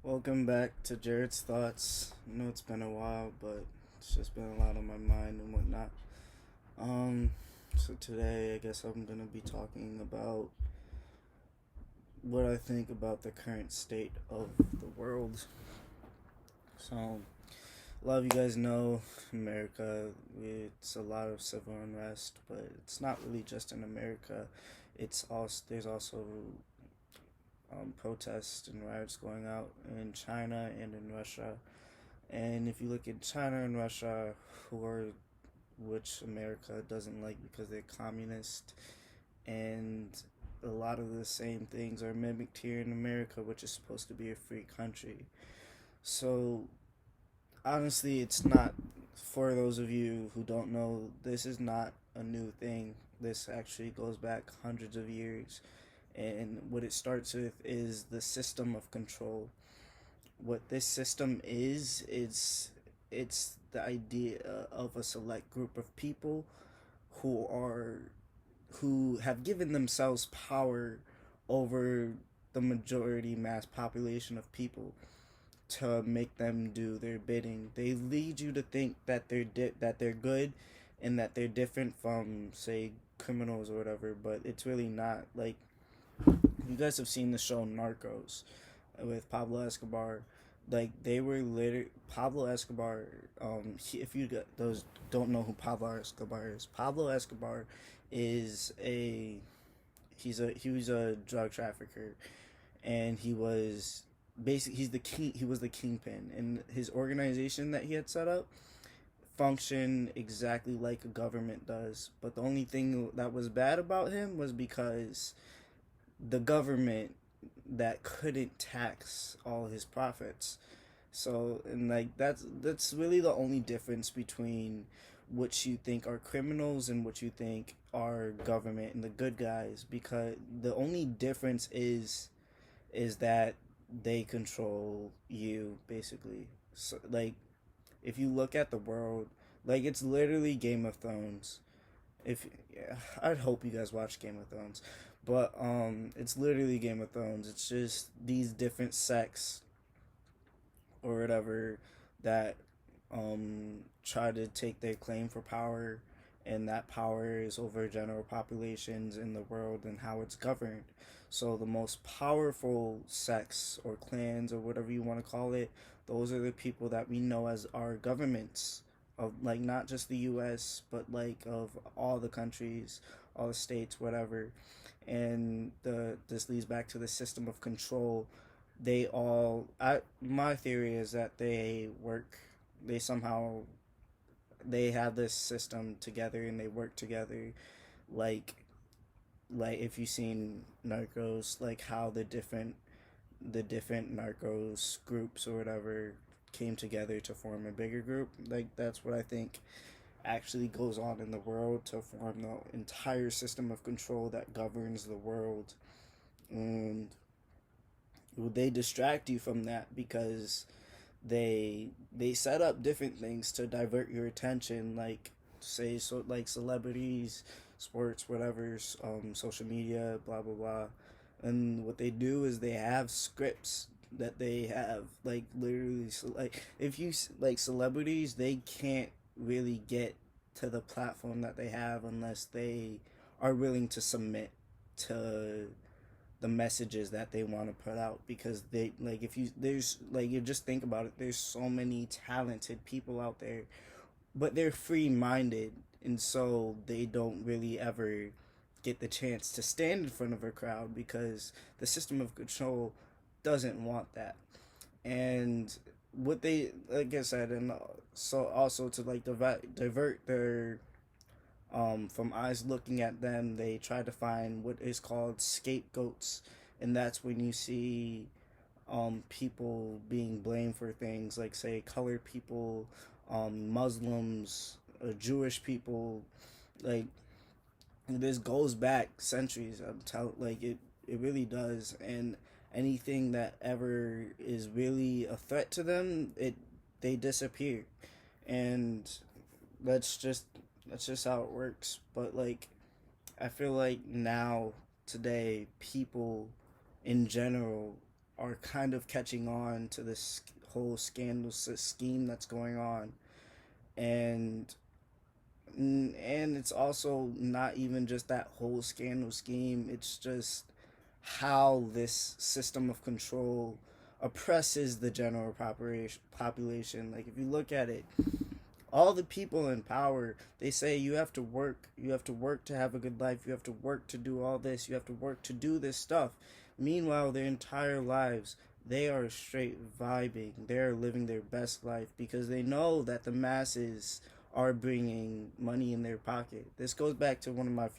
Welcome back to Jared's Thoughts. I know it's been a while, but it's just been a lot on my mind and whatnot. Um, so today I guess I'm gonna be talking about what I think about the current state of the world. So a lot of you guys know America. It's a lot of civil unrest, but it's not really just in America. There's also protests and riots going out in China and in Russia. And if you look at China and Russia, which America doesn't like because they're communist, and a lot of the same things are mimicked here in America, which is supposed to be a free country. So honestly, it's not, for those of you who don't know, this is not a new thing. This actually goes back hundreds of years. And what it starts with is the system of control. What this system is, it's the idea of a select group of people who are who have given themselves power over the majority mass population of people to make them do their bidding. They lead you to think that they're good and that they're different from, say, criminals or whatever, but it's really not. Like, you guys have seen the show Narcos with Pablo Escobar. Like, they were literally Pablo Escobar. If you those don't know who Pablo Escobar is, Pablo Escobar is a he was a drug trafficker, and he's the king. He was the kingpin, and his organization that he had set up functioned exactly like a government does. But the only thing that was bad about him was because the government that couldn't tax all his profits. So, and like that's really the only difference between what you think are criminals and what you think are government and the good guys, because the only difference is that they control you basically. So like, if you look at the world, like, it's literally Game of Thrones. If Yeah, I'd hope you guys watch Game of Thrones, but it's literally Game of Thrones. It's just these different sects or whatever that try to take their claim for power, and that power is over general populations in the world and how it's governed. So the most powerful sects or clans or whatever you want to call it, those are the people that we know as our governments of, like, not just the US, but like of all the countries, all the states, whatever. And the this leads back to the system of control. My theory is that they somehow they have this system together and they work together, like if you've seen Narcos, like how the different Narcos groups or whatever came together to form a bigger group. Like, that's what I think actually goes on in the world to form the entire system of control that governs the world. And they distract you from that because they set up different things to divert your attention, like, say, so like celebrities, sports, whatever, social media, blah blah blah. And what they do is they have scripts that they have, like, literally. So, like, if you like celebrities, they can't really get to the platform that they have unless they are willing to submit to the messages that they want to put out, because they, like, if you there's like you just think about it, there's so many talented people out there, but they're free minded, and so they don't really ever get the chance to stand in front of a crowd because the system of control doesn't want that. And what they, like I said, and so also to, like, divert their from eyes looking at them, they try to find what is called scapegoats, and that's when you see people being blamed for things like, say, colored people, Muslims, Jewish people. Like, this goes back centuries. Like, it really does. And anything that ever is really a threat to them, they disappear. And that's just that's just how it works. But, like, I feel like now, today, people in general are kind of catching on to this whole scandal scheme that's going on. And it's also not even just that whole scandal scheme, it's just how this system of control oppresses the general population. Like, if you look at it, all the people in power, they say you have to work, to have a good life, you have to work to do all this, you have to work to do this stuff. Meanwhile, their entire lives, they are straight vibing, they're living their best life because they know that the masses are bringing money in their pocket. This goes back to one of my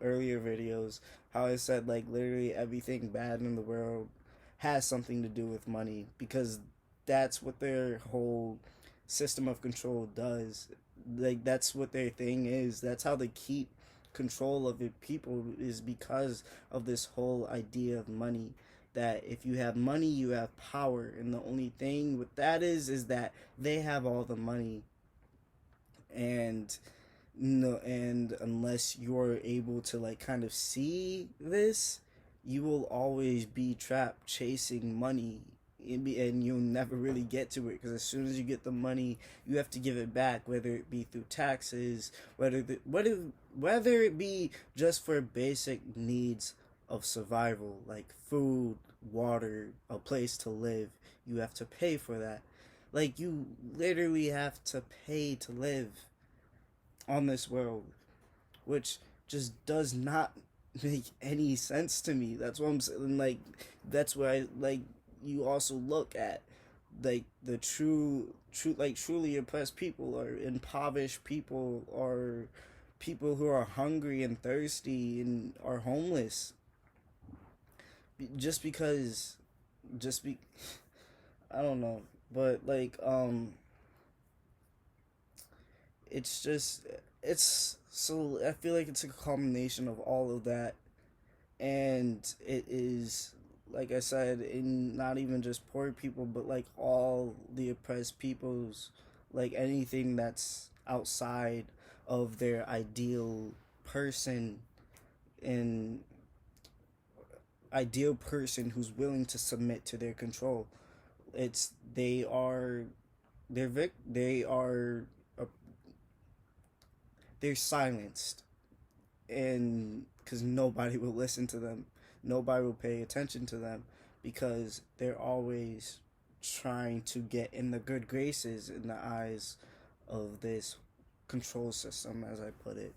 earlier videos, how I said, like, literally everything bad in the world has something to do with money, because that's what their whole system of control does. Like, that's what their thing is. That's how they keep control of it, people, is because of this whole idea of money. That if you have money, you have power, and the only thing with that is that they have all the money, and no, and unless you're able to, like, kind of see this, you will always be trapped chasing money, and you'll never really get to it, because as soon as you get the money, you have to give it back, whether it be through taxes, whether it be just for basic needs of survival, like food, water, a place to live. You have to pay for that. Like, you literally have to pay to live on this world, which just does not make any sense to me. That's what I'm saying. Like, that's why like, you also look at, like, the like, truly oppressed people, or impoverished people, or people who are hungry and thirsty and are homeless, just because, just be I don't know, but, like, it's just, it's so, I feel like it's a combination of all of that, and it is, like I said, in not even just poor people, but, like, all the oppressed peoples, like, anything that's outside of their ideal person, and ideal person who's willing to submit to their control. It's they are uh, they're silenced, and because nobody will listen to them, nobody will pay attention to them, because they're always trying to get in the good graces in the eyes of this control system, as I put it.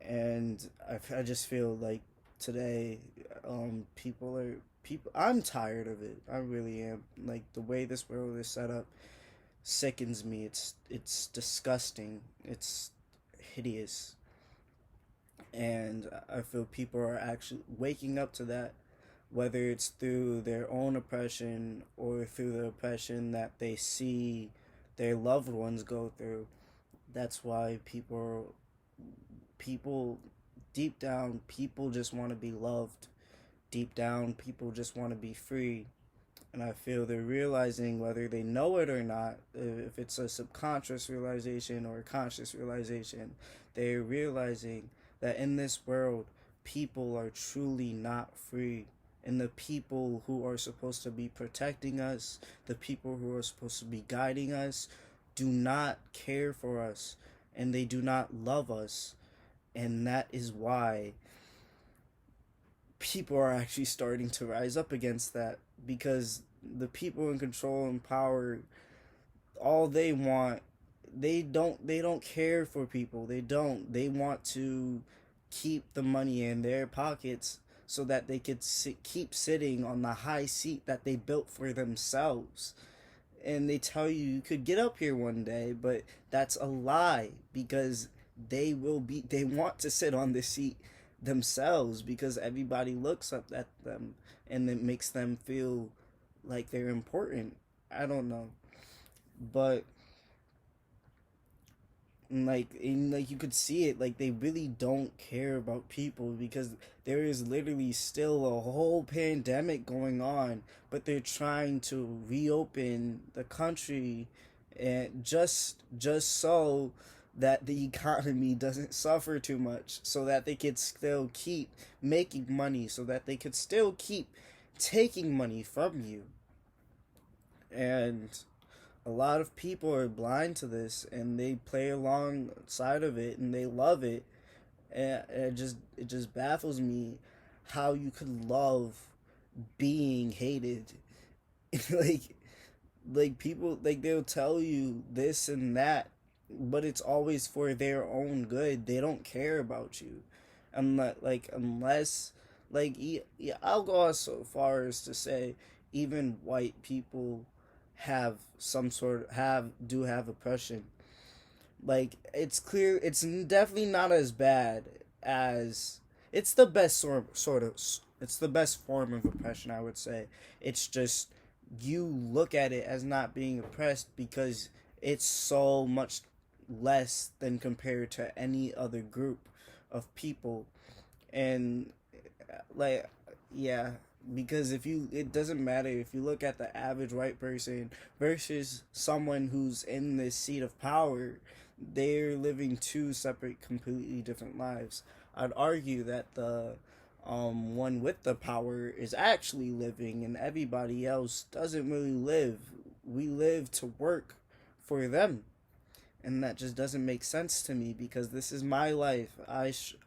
And I just feel like today, people, I'm tired of it. I really am. Like, the way this world is set up sickens me. It's disgusting. It's hideous. And I feel people are actually waking up to that, whether it's through their own oppression or through the oppression that they see their loved ones go through. That's why people deep down, people just want to be loved. Deep down, people just want to be free. And I feel they're realizing, whether they know it or not, if it's a subconscious realization or a conscious realization, they're realizing that in this world, people are truly not free. And the people who are supposed to be protecting us, the people who are supposed to be guiding us, do not care for us, and they do not love us. And that is why people are actually starting to rise up against that, because the people in control and power, all they want, they don't care for people. They want to keep the money in their pockets, so that they could keep sitting on the high seat that they built for themselves. And they tell you you could get up here one day, but that's a lie, because they want to sit on the seat themselves, because everybody looks up at them, and it makes them feel like they're important. I don't know, but, like you could see it, like, they really don't care about people, because there is literally still a whole pandemic going on, but they're trying to reopen the country, and just so that the economy doesn't suffer too much, so that they could still keep making money, so that they could still keep taking money from you. And a lot of people are blind to this, and they play alongside of it, and they love it. And it just baffles me how you could love being hated. like people, like, they'll tell you this and that, but it's always for their own good. They don't care about you. Unless, like, yeah, I'll go as so far as to say even white people have some sort of have oppression. Like, it's clear it's definitely not as bad as, it's the best sort of it's the best form of oppression, I would say. It's just, you look at it as not being oppressed because it's so much less than compared to any other group of people. And, like, yeah, because if you it doesn't matter if you look at the average white person versus someone who's in this seat of power. They're living two separate, completely different lives. I'd argue that the one with the power is actually living, and everybody else doesn't really live. We live to work for them, and that just doesn't make sense to me, because this is my life.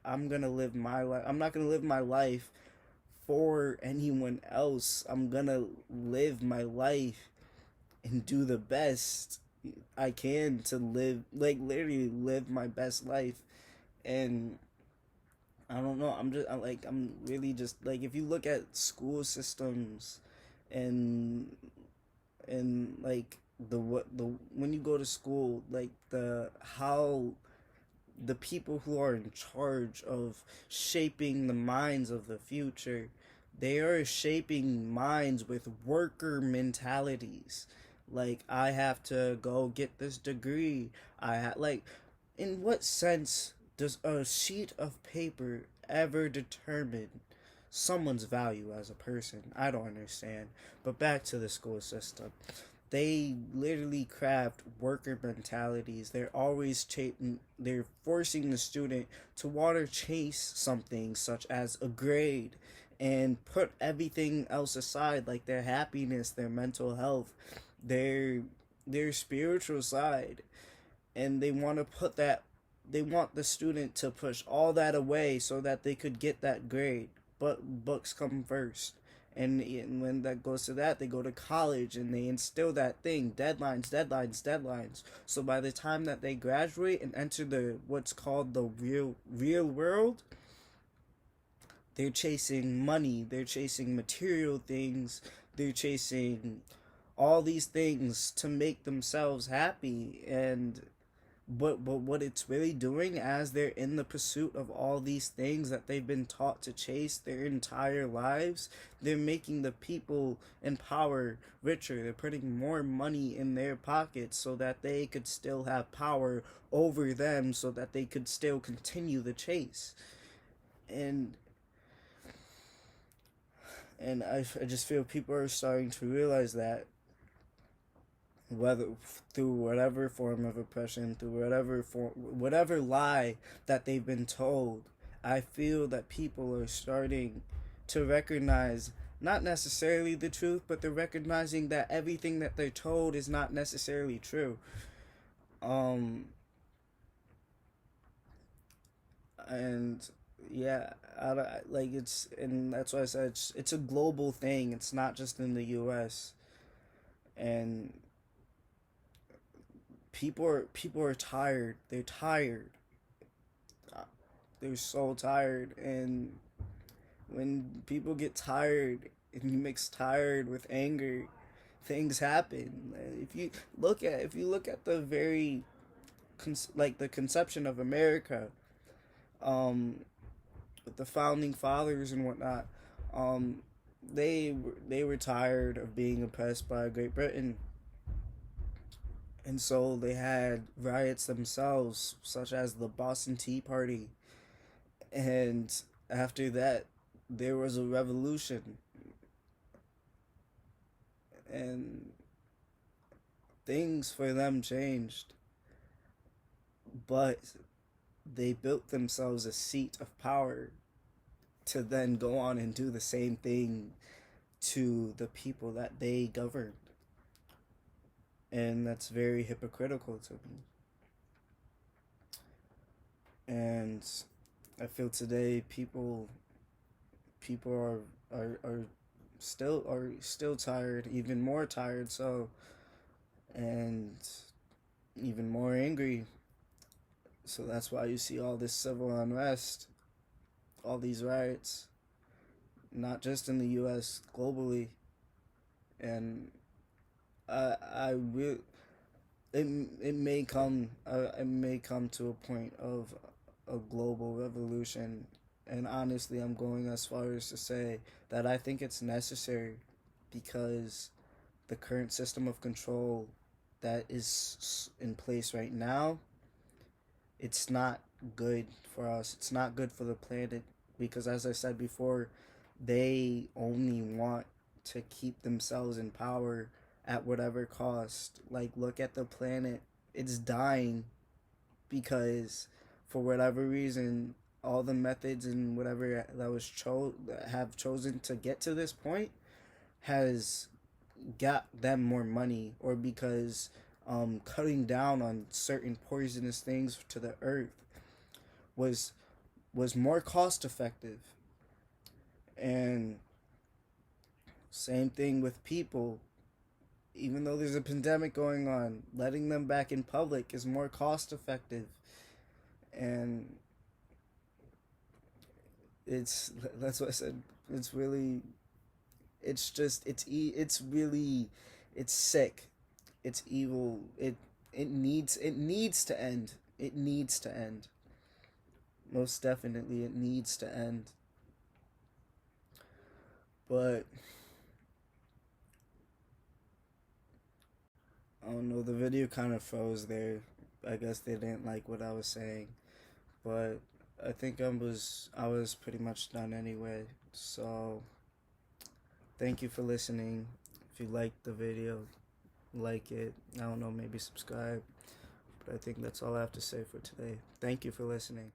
I'm gonna live my life. I'm not gonna live my life for anyone else. I'm gonna live my life and do the best I can to live, like, literally live my best life. And I don't know. I'm really just like, if you look at school systems, and like, the when you go to school, like, the how the people who are in charge of shaping the minds of the future, they are shaping minds with worker mentalities. Like, I have to go get this degree. Like, in what sense does a sheet of paper ever determine someone's value as a person? I don't understand. But back to the school system. They literally craft worker mentalities. They're forcing the student to want to chase something such as a grade, and put everything else aside, like their happiness, their mental health, their their spiritual side. And they want the student to push all that away so that they could get that grade. But books come first. And when that goes to that, they go to college and they instill that thing: deadlines, deadlines, deadlines. So by the time that they graduate and enter the what's called the real world, they're chasing money, they're chasing material things, they're chasing all these things to make themselves happy. And but what it's really doing, as they're in the pursuit of all these things that they've been taught to chase their entire lives, they're making the people in power richer. They're putting more money in their pockets so that they could still have power over them, so that they could still continue the chase. and I just feel people are starting to realize that, whether through whatever form of oppression, through whatever lie that they've been told, I feel that people are starting to recognize not necessarily the truth, but they're recognizing that everything that they're told is not necessarily true. Um, and yeah, like, and that's why I said it's a global thing. It's not just in the U.S. And people are tired. They're tired. Uh, They're so tired. And when people get tired and you mix tired with anger, things happen. If you look at the very like the conception of America, um, with the founding fathers and whatnot, um, they were tired of being oppressed by Great Britain, and so they had riots themselves, such as the Boston Tea Party. And after that, there was a revolution, and things for them changed. but they built themselves a seat of power to then go on and do the same thing to the people that they govern. And that's very hypocritical to me. And I feel today people are still tired, even more tired, so, and even more angry. So that's why you see all this civil unrest, all these riots, not just in the U.S., globally. And I will. It may come to a point of a global revolution, and honestly, I'm going as far as to say that I think it's necessary, because the current system of control that is in place right now, it's not good for us. It's not good for the planet, because, as I said before, they only want to keep themselves in power at whatever cost. Like, look at the planet. It's dying because, for whatever reason, all the methods and whatever that was have chosen to get to this point has got them more money, or because cutting down on certain poisonous things to the earth was more cost effective. And same thing with people. Even though there's a pandemic going on, letting them back in public is more cost effective. And it's that's what I said. It's really, it's just it's really, it's sick. It's evil. It needs to end. It needs to end. Most definitely, it needs to end. But I don't know. The video kind of froze there. I guess they didn't like what I was saying, but I think I was pretty much done anyway. So thank you for listening. If you liked the video, like it. I don't know, maybe subscribe. But I think that's all I have to say for today. Thank you for listening.